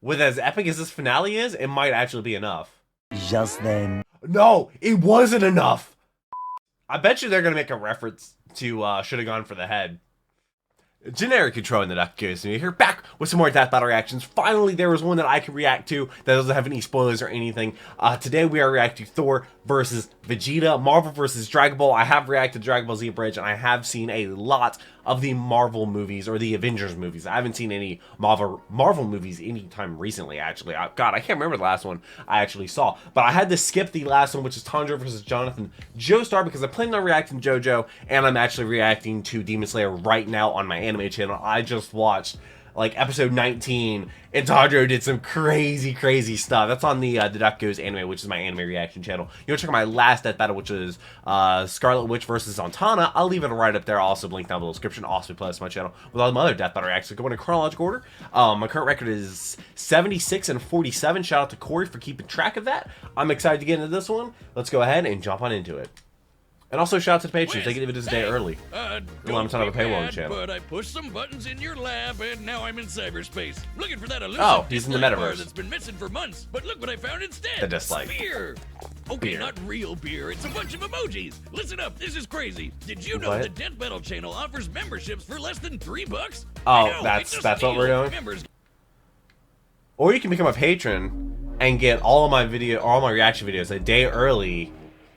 with as epic as this finale is, it might actually be enough. Just then. No, it wasn't enough. I bet you they're going to make a reference to should have gone for the head. Generic Control in the Duck Goesmoo here, back with some more Death Battle reactions. Finally, there was one that I can react to that doesn't have any spoilers or anything. Today we are reacting to Thor versus Vegeta, Marvel versus Dragon Ball. I have reacted to Dragon Ball Z Bridge, and I have seen a lot of the Marvel movies, or the Avengers movies. I haven't seen any Marvel movies anytime recently, actually. God, I can't remember the last one I actually saw. But I had to skip the last one, which is Tanjiro versus Jonathan Joestar, because I planned on reacting to JoJo, and I'm actually reacting to Demon Slayer right now on my anime channel. I just watched like episode 19, and Tanjiro did some crazy stuff. That's on the Duck Goes anime, which is my anime reaction channel. You want to check out my last Death Battle, which is Scarlet Witch versus Zatanna. I'll leave it right up there. I'll also link down below in the description. Also play this on my channel with all the other Death Battle reactions. Going in chronological order. My current record is 76-47. Shout out to Corey for keeping track of that. I'm excited to get into this one. Let's go ahead and jump on into it. And also shout out to the patrons, they get videos a day early. I'm on a payroll on the channel. But I pushed some buttons in your lab, and now I'm in cyberspace. Looking for that elusive he's in the metaverse. That's been missing for months, but look what I found instead. The dislike. Beer. Okay, Beer. not real beer. It's a bunch of emojis. Listen up, this is crazy. Did you know the Death Battle channel offers memberships for less than $3? Oh, that's what we're doing. Members. Or you can become a patron and get all of my reaction videos a day early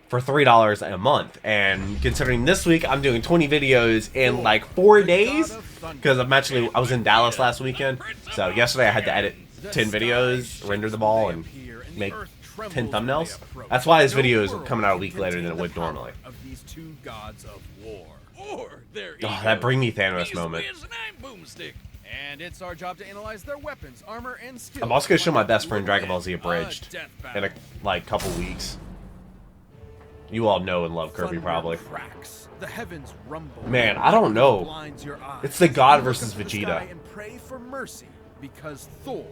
for $3 a month. And considering this week I'm doing 20 videos in like 4 days, because I was in Dallas last weekend, so yesterday I had to edit 10 videos, render them all, and make 10 thumbnails. That's why this video is coming out a week later than it would normally. Oh, that Bring Me Thanos moment. And it's our job to analyze their weapons, armor, and skills. I'm also gonna show my best friend Dragon Ball Z Abridged in a couple weeks. You all know and love Kirby, probably. The heavens rumble. Man, I don't know. It's the God versus Vegeta. And pray for mercy because Thor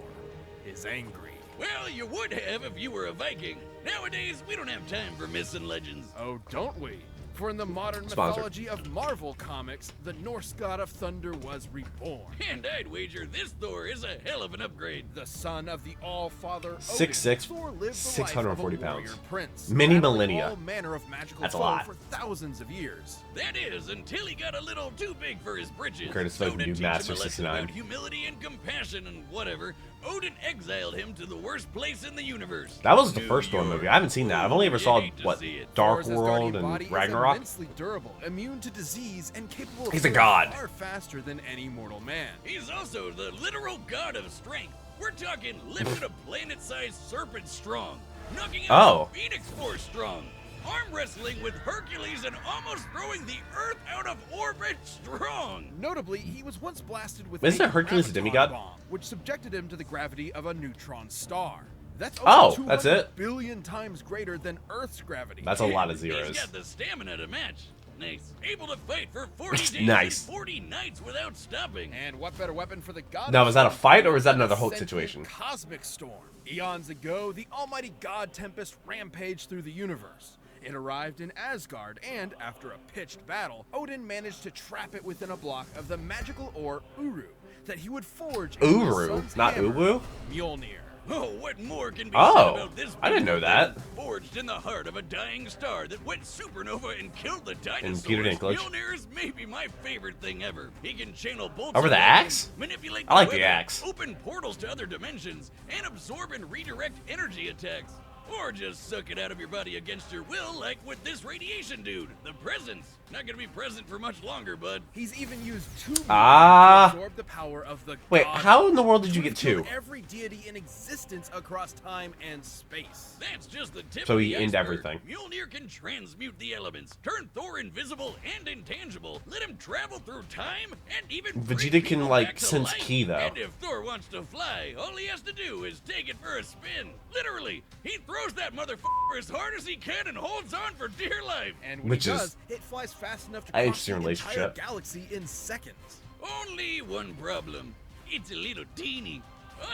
is angry. Well, you would have if you were a Viking. Nowadays, we don't have time for myths and legends. Oh, don't we? For in the modern mythology of Marvel Comics, the Norse god of thunder was reborn. And I'd wager this Thor is a hell of an upgrade. The son of the All-Father 6'6", Thor lived the 640 life of a pounds. prince, Many millennia. all manner of magical That's a lot. For thousands of years. That is, until he got a little too big for his britches. Greatest So fucking to dude, teach Master him a lesson 69. about humility and compassion and whatever, Odin exiled him to the worst place in the universe. That was the first Thor movie. I haven't seen that. I've only ever saw, what, Dark Thor's World Asgardian and body is Ragnarok? immensely durable, immune to disease, and capable of He's a growing god. far faster than any mortal man. He's also the literal god of strength. We're talking lifting a planet-sized serpent strong, knocking out a Phoenix Force strong, arm wrestling with Hercules and almost throwing the Earth out of orbit strong. Notably, he was once blasted with Isn't a Hercules a graviton demigod? bomb, which subjected him to the gravity of a neutron star. That's Oh, over that's 200 it? billion times greater than Earth's gravity. That's a lot of He's zeros. got the stamina to match. Nice. Able to fight for 40 days Nice. and 40 nights without stopping. And what better weapon for the god? Now, of was that a storm fight, or was that than another a Hulk sentient situation? Cosmic storm. Eons ago, the almighty god Tempest rampaged through the universe. It arrived in Asgard, and after a pitched battle, Odin managed to trap it within a block of the magical ore Uru that he would forge into his Uru, son's not hammer, Uwu? Mjolnir. Oh, what more can be Oh, said about this? I didn't know that. Forged in the heart of a dying star that went supernova and killed the dinosaurs. Peter Dinklage. Mjolnir is maybe my favorite thing ever. He can channel bolts Over the of axe? lightning, manipulate I like the weather, axe. open portals to other dimensions, and absorb and redirect energy attacks. Or just suck it out of your body against your will, like with this radiation dude. The presence. Not gonna be present for much longer, bud. He's even used two to absorb the power of the Wait, god. how in the world did you get Killed two? every deity in existence across time and space. That's just the tip So of he the ended iceberg. everything. Mjolnir can transmute the elements, turn Thor invisible and intangible, let him travel through time, and even bring Vegeta can, people like, back to sense life. ki, though. And if Thor wants to fly, all he has to do is take it for a spin. Literally, he throws that motherfucker as hard as he can and holds on for dear life. And when Which he is does, it flies fast enough to an cross the interesting entire relationship. galaxy in seconds. Only one problem. It's a little teeny.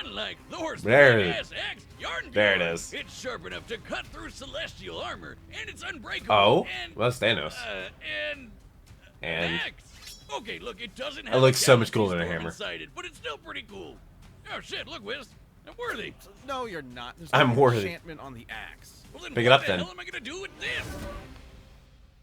Unlike Thor's There it ass axe, Yarn There it is. It's sharp enough to cut through celestial armor, and it's unbreakable. Oh, and, well, that's Thanos. And And axe. Okay, look, it doesn't it have looks a so much galaxy cooler than a storm hammer. inside it, but it's still pretty cool. Oh shit, look, Wiz. I'm worthy. No, you're not. There's I'm no worthy. enchantment on the axe. Well, then Pick it what up, the then. hell am I gonna do with this?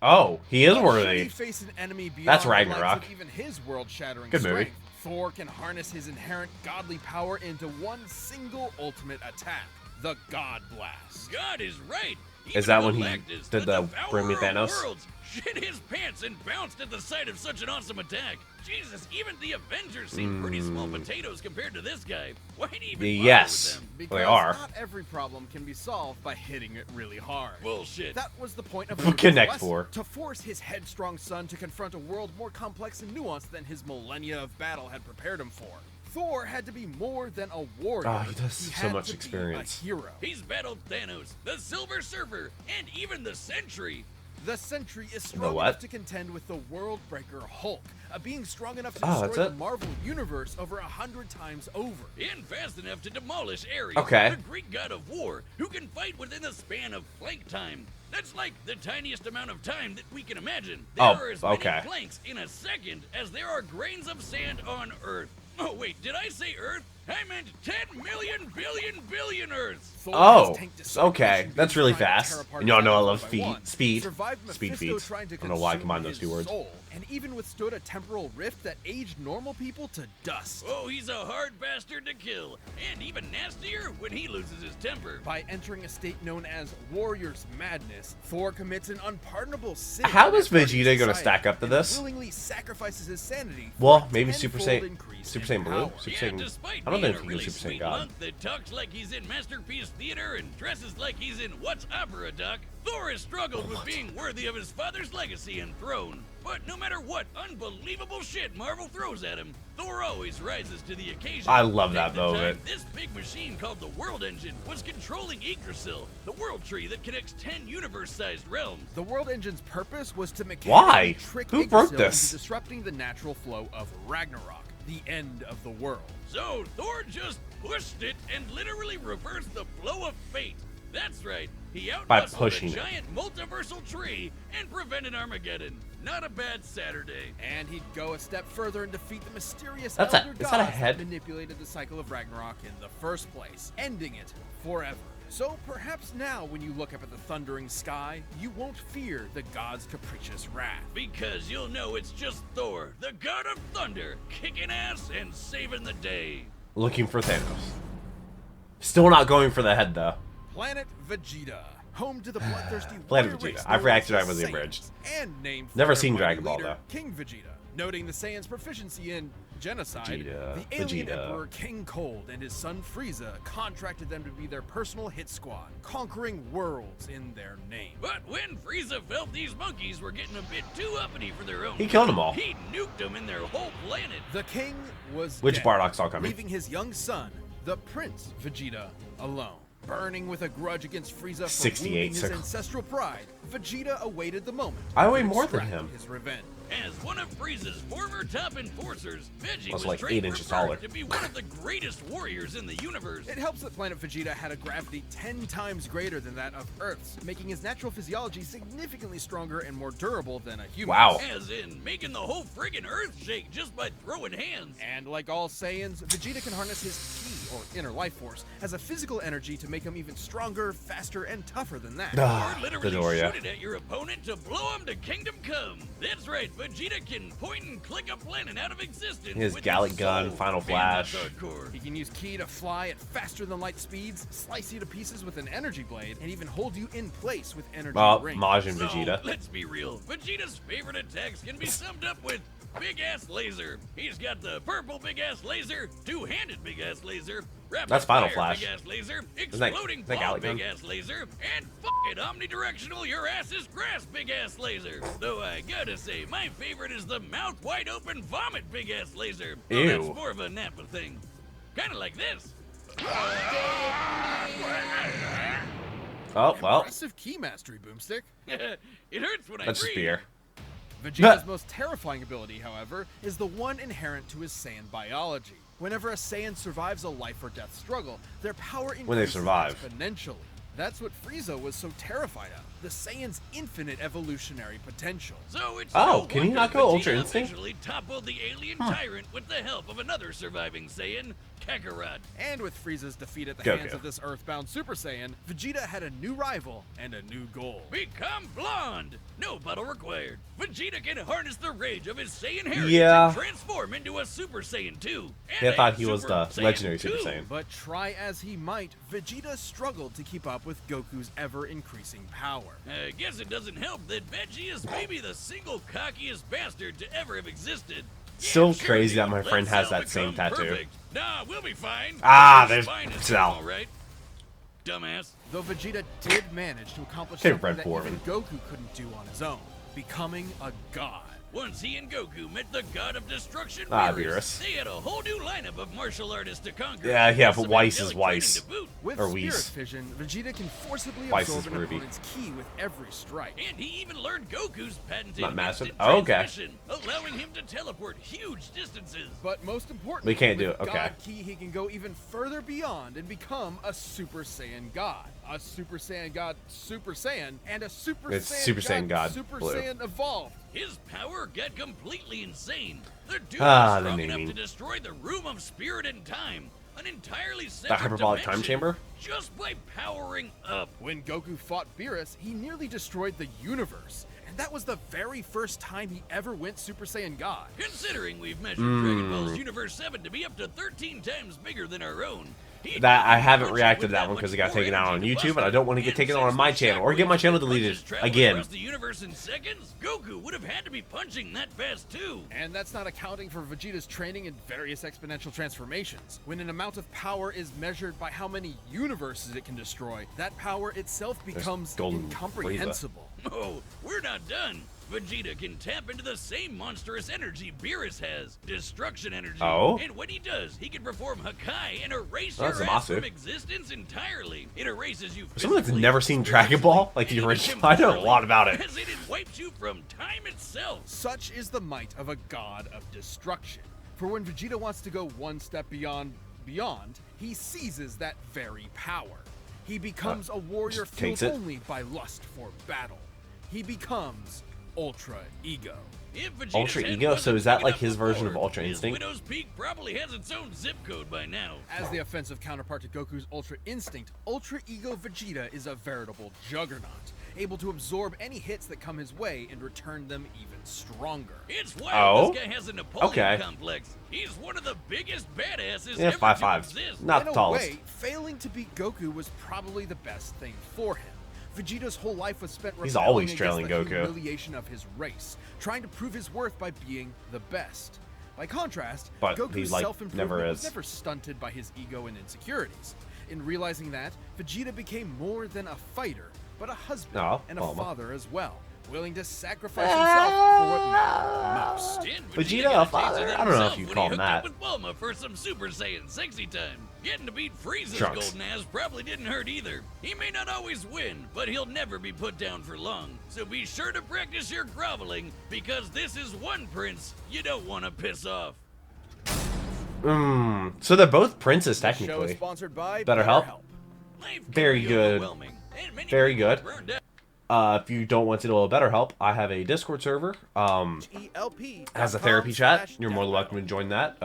Oh, he is Should worthy. he face an enemy beyond That's the likes Ragnarok. of even his world-shattering Good movie. strength, Thor can harness his inherent godly power into one single ultimate attack, the God Blast. God is right. Is that when he Galactus, did the devourer Bring Me of Thanos? worlds, shit his pants and bounced at the sight of such an awesome attack. Jesus, even the Avengers seem pretty small potatoes compared to this guy. Why'd he even bother Yes. with them? Because They are. not every problem can be solved by hitting it really hard. Bullshit. That was the point of Connect Quest, Four. to force his headstrong son to confront a world more complex and nuanced than his millennia of battle had prepared him for. Thor had to be more than a warrior. Oh, he does so had much to experience. Be a hero. He's battled Thanos, the Silver Surfer, and even the Sentry. The Sentry is The strong what? enough to contend with the World Breaker Hulk, a being strong enough to Oh, that's destroy the it? Marvel Universe over 100 times over. And fast enough to demolish Ares, Okay. the Greek god of war, who can fight within the span of plank time. That's like the tiniest amount of time that we can imagine. There Oh, are as many okay. planks in a second as there are grains of sand on Earth. Oh wait, did I say Earth? I meant 10 million billion Earths. Thor Oh, has tanked destruction okay. being That's really trying to tear fast. apart And y'all know I love Thanos by one, speed. survived Speed Mephisto feats. trying to I don't know why I consume combined those his two words. soul, and even withstood a temporal rift that aged normal people to dust. Oh, he's a hard bastard to kill, and even nastier when he loses his temper. By entering a state known as Warrior's Madness, Thor commits an unpardonable sin. How is against Vegeta gonna society stack up to and this? willingly sacrifices his sanity. Well, for a maybe Super tenfold Saiyan, increase Super in Saiyan Blue, power. Super Yeah, Saiyan. despite I don't being think a he really can Super Saiyan sweet God. monk that talks like he's in Masterpiece Theater and dresses like he's in What's Opera Doc, Thor has struggled with being worthy of his father's legacy and throne. But no matter what unbelievable shit Marvel throws at him, Thor always rises to the occasion. I love Take that the time moment. This big machine called the World Engine was controlling Yggdrasil, the world tree that connects 10 universe-sized realms. The World Engine's purpose was to mechanically Why? trick Who broke Yggdrasil this? into disrupting the natural flow of Ragnarok, the end of the world. So Thor just pushed it and literally reversed the flow of fate. That's right, he By outmuscled pushing a it. giant multiversal tree and prevented Armageddon. Not a bad Saturday. And he'd go a step further and defeat the mysterious That's elder is that a gods head? manipulated the cycle of Ragnarok in the first place, ending it forever. So perhaps now, when you look up at the thundering sky, you won't fear the god's capricious wrath. Because you'll know it's just Thor, the god of thunder, kicking ass and saving the day. Looking for Thanos. Still not going for the head though. Planet Vegeta, home to the bloodthirsty Planet warrior race Vegeta. I've known reacted as to that with the Saiyans, abridged. and named for Never their seen mighty Dragon Ball, leader, though. King Vegeta. Noting the Saiyans' proficiency in genocide, Vegeta, the alien Vegeta. Emperor King Cold and his son Frieza contracted them to be their personal hit squad, conquering worlds in their name. But when Frieza felt these monkeys were getting a bit too uppity for their own, He killed them all. he nuked them in their whole planet. The king was Which dead, Bardock saw coming? leaving his young son, the Prince Vegeta, alone. Burning with a grudge against Frieza for 68 wounding his circle. ancestral pride, Vegeta awaited the moment. I weigh to more than extract him. His revenge. As one of Frieza's former top enforcers, Veggie Was was like trained 8 inches for birth taller. to be one of the greatest warriors in the universe. It helps that planet Vegeta had a gravity 10 times greater than that of Earth's, making his natural physiology significantly stronger and more durable than a human. Wow. As in making the whole friggin' Earth shake just by throwing hands. And like all Saiyans, Vegeta can harness his ki, or inner life force, as a physical energy to make him even stronger, faster, and tougher than that. Ah, Or literally Dodoria. shoot it at your opponent to blow him to kingdom come. That's right, Vegeta can point and click a planet out of existence. His with Gallic his gun, soul. Final Man, Flash. that's hardcore. He can use ki to fly at faster than light speeds, slice you to pieces with an energy blade, and even hold you in place with energy Well, rings. Majin So, Vegeta. let's be real. Vegeta's favorite attacks can be summed up with Big Ass Laser. He's got the purple Big Ass Laser, two-handed Big Ass Laser, rapid That's Final fire Flash. Big Ass Laser, that- exploding is that ball Gallic Big gun? Ass Laser, and fucking omnidirectional your ass is grass Big Ass Laser. Though I gotta say, my favorite is the mouth wide open vomit Big Ass Laser. Though Ew. that's more of a Nappa thing. Kinda like this. Oh, well. Impressive ki mastery, Boomstick. It hurts when That's I just breathe. beer. Vegeta's most terrifying ability, however, is the one inherent to his Saiyan biology. Whenever a Saiyan survives a life or death struggle, their power increases When they survive. exponentially. That's what Frieza was so terrified of, the Saiyan's infinite evolutionary potential. So it's can he not go Ultra Instinct? Eventually toppled the alien tyrant with the help of another surviving Saiyan, Kakarot. And with Frieza's defeat at the Goku. hands of this Earthbound Super Saiyan, Vegeta had a new rival and a new goal. Become blonde! No battle required. Vegeta can harness the rage of his Saiyan heritage Yeah. and transform into a Super Saiyan 2. Yeah, I and thought a he was Super the Saiyan legendary 2. Super Saiyan. But try as he might, Vegeta struggled to keep up with Goku's ever-increasing power. I guess it doesn't help that Veggie is maybe the single cockiest bastard to ever have existed. Still Yeah, sure, crazy that my let's friend has all that same become tattoo. perfect. Nah, we'll be fine. Ah, Your there's spine is Cell. all right. Dumbass. Though Vegeta did manage to accomplish Okay, something Red that Foreman. even Goku couldn't do on his own, becoming a god. Once he and Goku met the god of destruction, Ah, Beerus, Beerus. they had a whole new lineup of martial artists to conquer. Yeah, and but some Weiss is angelic Weiss. training to boot. With Or Spirit Whis. Fission, Vegeta can forcibly Weiss absorb is an Ruby. opponent's ki with every strike. And he even learned Goku's patented Not massive. instant Oh, okay. transmission, allowing him to teleport huge distances. But most importantly, We can't do with it, okay. God Ki, he can go even further beyond and become a Super Saiyan God. A Super Saiyan God Super Saiyan, and a Super It's Saiyan Super Saiyan God Super Blue. Saiyan Evolved. His power got completely insane. The dude Ah, was the strong enough naming. to destroy the Room of Spirit and Time, an entirely The separate hyperbolic time dimension, chamber? just by powering up. When Goku fought Beerus, he nearly destroyed the universe. And that was the very first time he ever went Super Saiyan God. Considering we've measured Dragon Ball's Universe 7 to be up to 13 times bigger than our own, he That I couldn't haven't punch reacted with to that that one because it much got more taken out on energy to YouTube, bust and I it. don't want to get And taken out on since my the channel or get my shockwaves channel that deleted punches travel again. across the universe in seconds, Goku would have had to be punching that fast too. And that's not accounting for Vegeta's training in various exponential transformations. When an amount of power is measured by how many universes it can destroy, that power itself becomes Golden incomprehensible. Oh, we're not done. Vegeta can tap into the same monstrous energy Beerus has, destruction energy. Oh? And when he does, he can perform Hakai and erase That's your ass Zamasu. from existence entirely. It erases you Someone that's physically, never seen Dragon Ball, like the and even original, I know a lot about it. As it wipes you from time itself. Such is the might of a god of destruction. For when Vegeta wants to go one step beyond, he seizes that very power. He becomes a warrior just takes fueled it. only by lust for battle. He becomes Ultra Ego. If Vegeta's Ultra head Ego? wasn't So is that big like enough his version of before, Ultra his Instinct? Widow's Peak probably has its own zip code by now. As the offensive counterpart to Goku's Ultra Instinct, Ultra Ego Vegeta is a veritable juggernaut, able to absorb any hits that come his way and return them even stronger. It's wild Oh? this guy has a Napoleon Okay. complex. He's one of the biggest badasses Yeah, ever 5'5". to exist. Not In the a tallest. way, failing to beat Goku was probably the best thing for him. Vegeta's whole life was spent He's rebelling always against trailing the Goku. humiliation of his race, trying to prove his worth by being the best. By contrast, But he, Goku's like, self-improvement never was is. never stunted by his ego and insecurities. In realizing that, Vegeta became more than a fighter, but a husband Oh, and a Bulma. father as well, willing to sacrifice himself for what mattered most. And Vegeta, got a a taste father? of that I don't know if himself you'd when call he him hooked up that. with Bulma for some Super Saiyan sexy time. Getting to beat Frieza's Trunks. golden ass probably didn't hurt either. He may not always win, but he'll never be put down for long. So be sure to practice your groveling, because this is one prince you don't want to piss off. So they're both princes, The show is technically. sponsored by BetterHelp. Life can Very be good. overwhelming, and many Very people good. are burned out. If you don't want to know better help, I have a Discord server. Has a therapy chat. You're more than welcome to join that.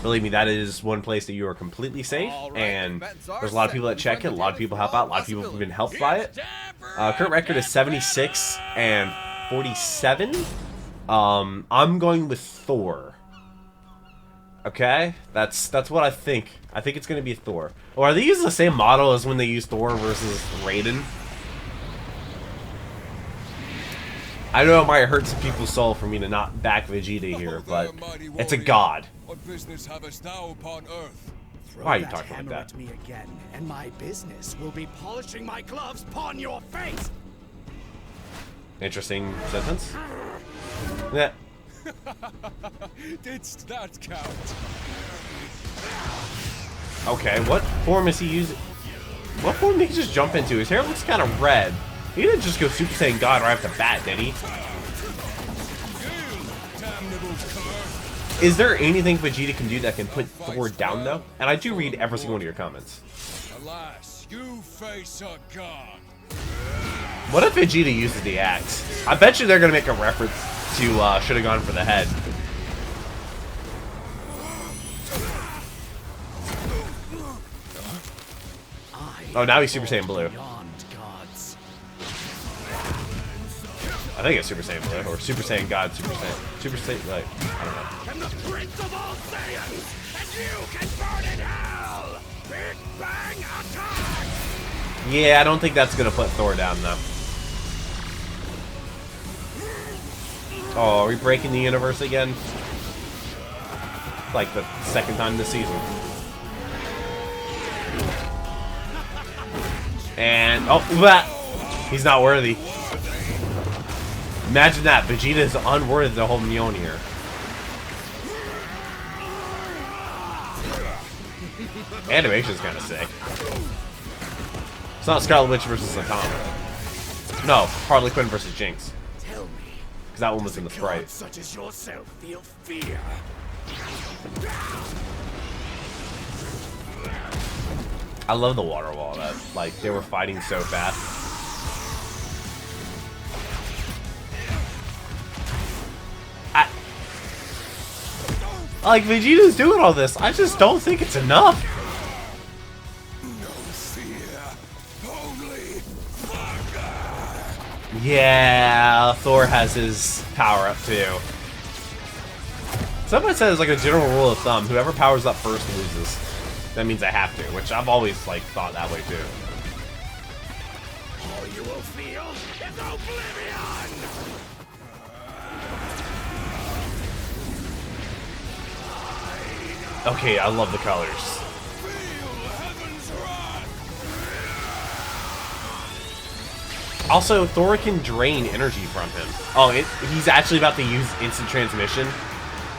Believe me, that is one place that you are completely safe, and there's a lot of people that check it. A lot of people help out. A lot of people have been helped by it. Current record is 76 and 47. I'm going with Thor. Okay, that's what I think. I think it's gonna be Thor. Or are they using the same model as when they used Thor versus Raiden? I know it might hurt some people's soul for me to not back Vegeta here, but it's a god. What business havest thou upon Earth? Why are you Throw talking like hammer that? at me again, and my business will be polishing my gloves upon your face. Interesting sentence. Yeah. Didst that count? Okay, what form is he using? What form did he just jump into? His hair looks kind of red. He didn't just go Super Saiyan God right off the bat, did he? You damnable cur! Is there anything Vegeta can do that can put Thor down, though? And I do read every single one of your comments. Alas, you face a god. What if Vegeta uses the axe? I bet you they're going to make a reference to should have gone for the head. Oh, now he's Super Saiyan Blue. I think it's Super Saiyan Blue, or Super Saiyan God, Super Saiyan, like, I don't know. I'm the Prince of all Saiyans, and you can burn in hell! Big Bang attack! Yeah, I don't think that's gonna put Thor down, though. Oh, are we breaking the universe again? Like the second time this season. And, oh, that! He's not worthy. Imagine that. Vegeta is unworthy to hold Mjolnir. Animation's kind of sick. It's not Scarlet Witch versus Atomic. No, Harley Quinn versus Jinx. Tell me, Because that one was in the sprite. gods such as yourself feel fear. I love the water wall. That, like, they were fighting so fast. Like, Vegeta's doing all this. I just don't think it's enough. No fear, only fire. Yeah, Thor has his power up too. Someone says, like, a general rule of thumb, whoever powers up first loses. That means I have to, which I've always, like, thought that way too. All you will feel is oblivion! Okay, I love the colors. Feel heaven's wrath. Also, Thor can drain energy from him. Oh, he's actually about to use instant transmission.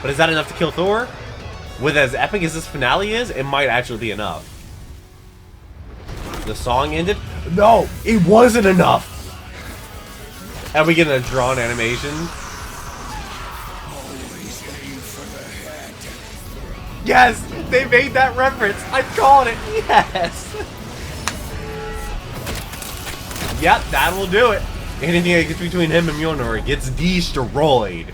But is that enough to kill Thor? With as epic as this finale is, it might actually be enough. The song ended? No, it wasn't enough. Are we getting a drawn animation? Always aim for the head. Yes, they made that reference. I called it. Yes. Yep, that will do it. Anything that gets between him and Mjolnir gets destroyed.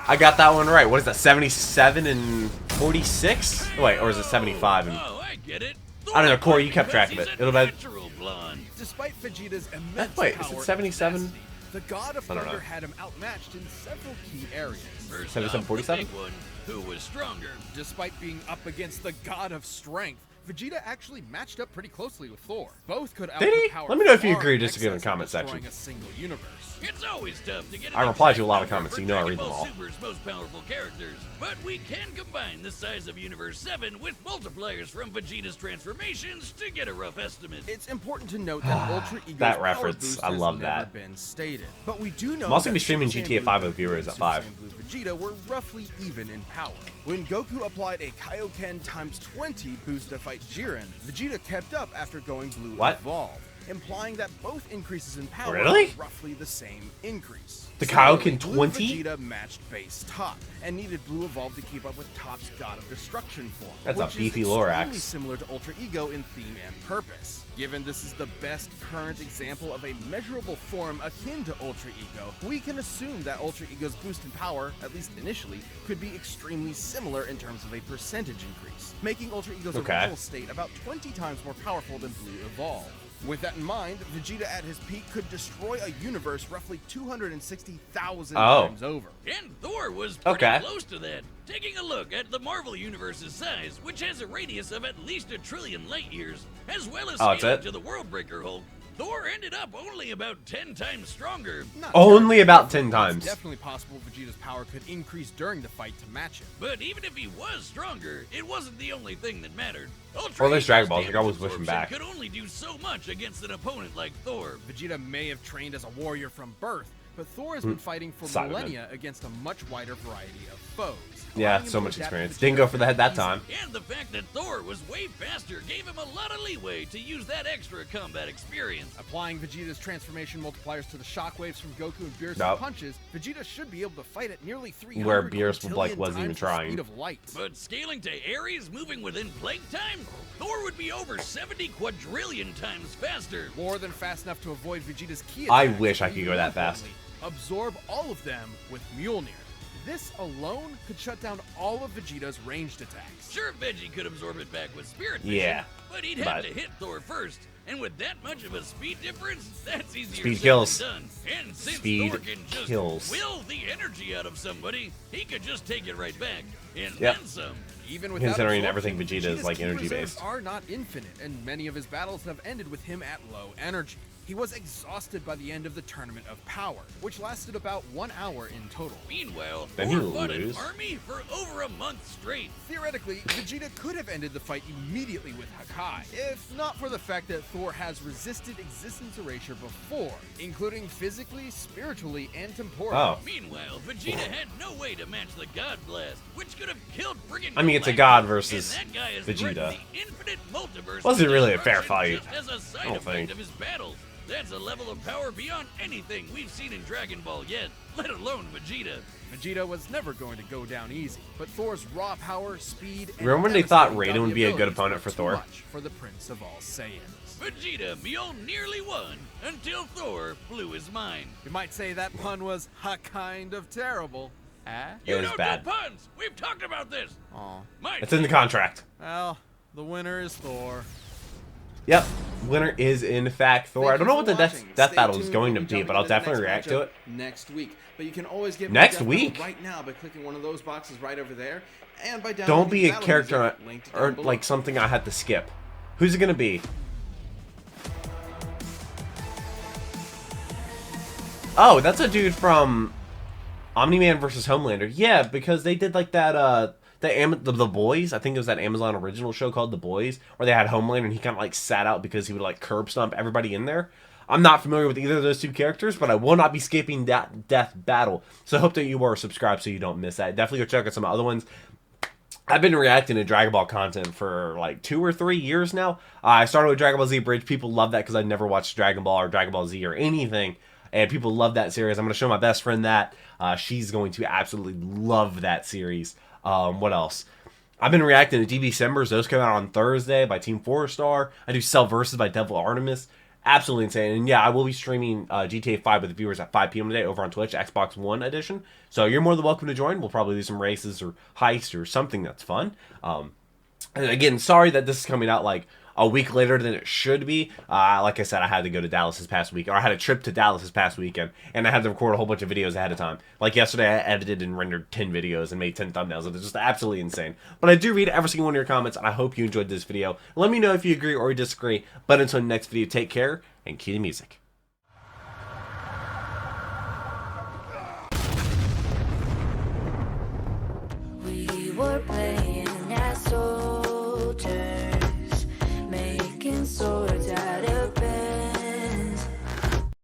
I got that one right. What is that? 77 and 46? Wait, or is it 75? And Oh, I get it. I don't know, Corey. You kept track of it. It'll be. Natural blonde. Despite Vegeta's immense Wait, power is it and 77? tenacity, the God of I don't know. Thunder had him outmatched in several key areas. First 77, off, 47? the big one, who was stronger. Despite being up against the God of Strength, Vegeta actually matched up pretty closely with Thor. Both could Did he? outpower Let me know if you far agree or in disagree in the excess of comment section. destroying a single universe. It's always tough to get. I an reply to a lot of exact comments, so you number know I for read them all. Dragon Ball Super's most powerful characters, but we can combine the size of Universe 7 with multipliers from Vegeta's transformations to get a rough estimate. It's important to note that Ultra Ego's That power reference, boost I has love never that. been stated. But we do know I'm also gonna that be streaming Super Saiyan GTA 5 Blue with viewers at and 5. Super Saiyan Blue Vegeta were roughly even in power. When Goku applied a Kaioken times 20 boost to fight Jiren, Vegeta kept up after going Blue What? Evolved, implying that both increases in power Really? were roughly the same increase. The Similarly, Kaioken Blue 20? Vegeta matched base Top and needed Blue Evolve to keep up with Top's God of Destruction form. That's a which beefy is Lorax. extremely similar to Ultra Ego in theme and purpose. Given this is the best current example of a measurable form akin to Ultra Ego, we can assume that Ultra Ego's boost in power, at least initially, could be extremely similar in terms of a percentage increase, making Ultra Ego's Okay. original state about 20 times more powerful than Blue Evolve. With that in mind, Vegeta at his peak could destroy a universe roughly 260,000 Oh. times over. And Thor was pretty Okay. close to that. Taking a look at the Marvel Universe's size, which has a radius of at least 1 trillion light years, as well as Oh, that's scaling it? to the Worldbreaker Hulk, Thor ended up only about 10 times stronger. Not Only terribly, about but 10 it's times. definitely possible Vegeta's power could increase during the fight to match him. But even if he was stronger, it wasn't the only thing that mattered. Ultra Well, there's Ego's Dragon Balls, you can damage always push him absorption back. could only do so much against an opponent like Thor. Vegeta may have trained as a warrior from birth, but Thor has been fighting for Cyberman. millennia against a much wider variety of foes. Yeah, allowing him so to much adapt experience. Vegeta Didn't go for the head that easily. time. And the fact that Thor was way faster gave him a lot of leeway to use that extra combat experience. Applying Vegeta's transformation multipliers to the shockwaves from Goku and Beerus' Nope. punches, Vegeta should be able to fight at nearly 300 Where Beerus, like, quintillion wasn't even times the trying. speed of light. But scaling to Ares moving within plague time, Thor would be over 70 quadrillion times faster. More than fast enough to avoid Vegeta's key I attacks, wish I and could even go that more fast. importantly, absorb all of them with Mjolnir. This alone could shut down all of Vegeta's ranged attacks. Sure, Veggie could absorb it back with Spirit Vision, Yeah, but he'd have but- to hit Thor first. And with that much of a speed difference, that's easier Speed said kills. than done. And since Speed Thor can just kills. will the energy out of somebody, he could just take it right back. And Yep. then some. Even without Considering absorption, everything Vegeta is, Vegeta's like, ki energy reserves based. are not infinite, and many of his battles have ended with him at low energy. He was exhausted by the end of the Tournament of Power, which lasted about 1 hour in total. Meanwhile, Then Thor he'll fought an lose. army for over a month straight. Theoretically, Vegeta could have ended the fight immediately with Hakai, if not for the fact that Thor has resisted existence erasure before, including physically, spiritually, and temporally. Oh. Meanwhile, Vegeta had no way to match the God Blast, which could have killed friggin' I mean, it's a Galactus, god versus and that guy has Vegeta. threatened the infinite multiverse Wasn't with really a fair destruction fight. just as a side I don't effect think. of his battles. That's a level of power beyond anything we've seen in Dragon Ball yet, let alone Vegeta. Vegeta was never going to go down easy, but Thor's raw power, speed, and Remember when they thought devastating Raiden would be a good abilities opponent were for too Thor? much for the Prince of all Saiyans. Vegeta Mjolnir nearly won until Thor blew his mind. You might say that pun was kind of terrible. Ah? It You was don't bad. do puns! We've talked about this! Aw. It's in the contract. Well, the winner is Thor. Yep. Winner is in fact Thor. I don't know what the death battle is going to be, but I'll definitely react to it. Next week. But you can always get Next Death week? Battle right now by clicking one of those boxes right over there, and by Don't downloading be a Battle character Music linked down or below. like something I had to skip. Who's it gonna be? Oh, that's a dude from Omni-Man versus Homelander. Yeah, because they did like that the Boys. I think it was that Amazon original show called The Boys, where they had Homelander and he kind of like sat out because he would like curb stomp everybody in there. I'm not familiar with either of those two characters, but I will not be skipping that death battle. So I hope that you are subscribed so you don't miss that. Definitely go check out some other ones. I've been reacting to Dragon Ball content for like 2 or 3 years now. I started with Dragon Ball Z Bridge. People love that because I never watched Dragon Ball or Dragon Ball Z or anything. And people love that series. I'm going to show my best friend that. She's going to absolutely love that series. What else? I've been reacting to DB Decembers. Those come out on Thursday by Team 4-Star. I do Cell Versus by Devil Artemis. Absolutely insane. And yeah, I will be streaming GTA 5 with the viewers at 5 p.m. today over on Twitch, Xbox One edition. So you're more than welcome to join. We'll probably do some races or heists or something that's fun. And again, sorry that this is coming out like a week later than it should be. Like I said, I had to go to Dallas this past week, or I had a trip to Dallas this past weekend, and I had to record a whole bunch of videos ahead of time. Like yesterday, I edited and rendered 10 videos and made 10 thumbnails. It was just absolutely insane. But I do read every single one of your comments, and I hope you enjoyed this video. Let me know if you agree or disagree. But until the next video, take care and cue the music. We were playing as soldiers, making soldiers.